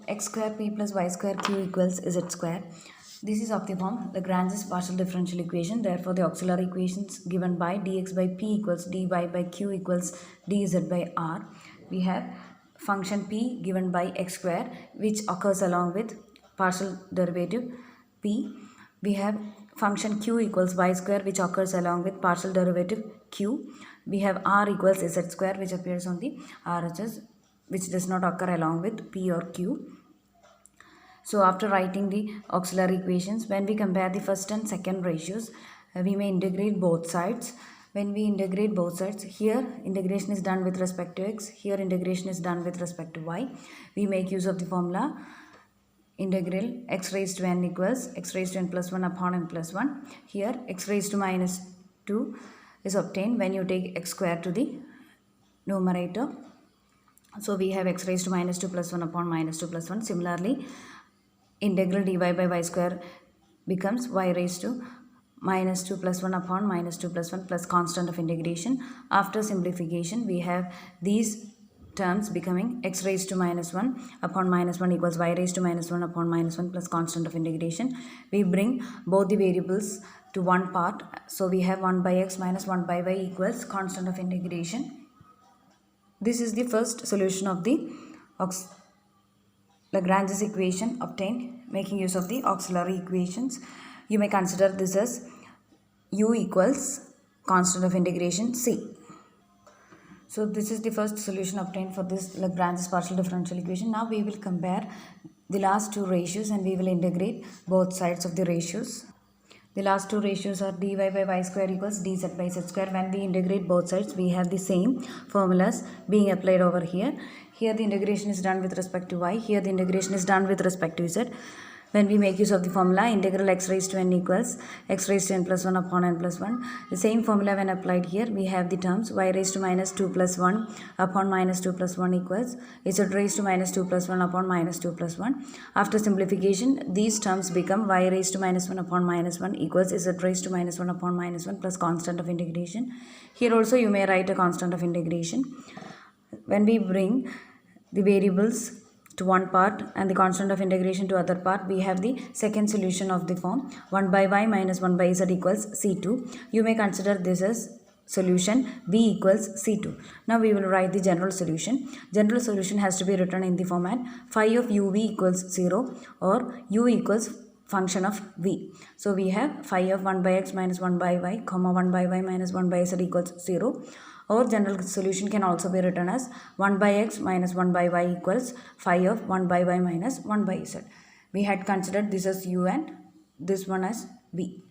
x square p plus y square q equals z square. This is of the form Lagrange's partial differential equation. Therefore, the auxiliary equations given by dx by p equals dy by q equals dz by r. We have function p given by x square, which occurs along with partial derivative p. We have function q equals y square, which occurs along with partial derivative q. We have r equals z square, which appears on the RHS, which does not occur along with p or q. So after writing the auxiliary equations, when we compare the first and second ratios, we may integrate both sides. When we integrate both sides, here integration is done with respect to x, here integration is done with respect to y. We make use of the formula integral x raised to n equals x raised to n plus 1 upon n plus 1. Here x raised to minus 2 is obtained when you take x square to the numerator. So we have x raised to minus 2 plus 1 upon minus 2 plus 1. Similarly, integral dy by y square becomes y raised to minus 2 plus 1 upon minus 2 plus 1 plus constant of integration. After simplification, we have these terms becoming x raised to minus 1 upon minus 1 equals y raised to minus 1 upon minus 1 plus constant of integration. We bring both the variables to one part. So we have 1 by x minus 1 by y equals constant of integration. This is the first solution of the Lagrange's equation obtained making use of the auxiliary equations. You may consider this as u equals constant of integration c. So this is the first solution obtained for this Lagrange's partial differential equation. Now we will compare the last two ratios and we will integrate both sides of the ratios. The last two ratios are dy by y square equals dz by z square. When we integrate both sides, we have the same formulas being applied over here. Here the integration is done with respect to y. Here the integration is done with respect to z. When we make use of the formula integral x raised to n equals x raised to n plus 1 upon n plus 1. The same formula when applied here, we have the terms y raised to minus 2 plus 1 upon minus 2 plus 1 equals z raised to minus 2 plus 1 upon minus 2 plus 1. After simplification, these terms become y raised to minus 1 upon minus 1 equals z raised to minus 1 upon minus 1 plus constant of integration. Here also you may write a constant of integration. When we bring the variables to one part and the constant of integration to other part, we have the second solution of the form 1 by y minus 1 by z equals c2. You may consider this as solution b equals c2. Now we will write the general solution. General solution has to be written in the format phi of uv equals 0 or u equals function of v. So we have phi of 1 by x minus 1 by y comma 1 by y minus 1 by z equals 0. Or general solution can also be written as 1 by x minus 1 by y equals phi of 1 by y minus 1 by z. We had considered this as u and this one as v.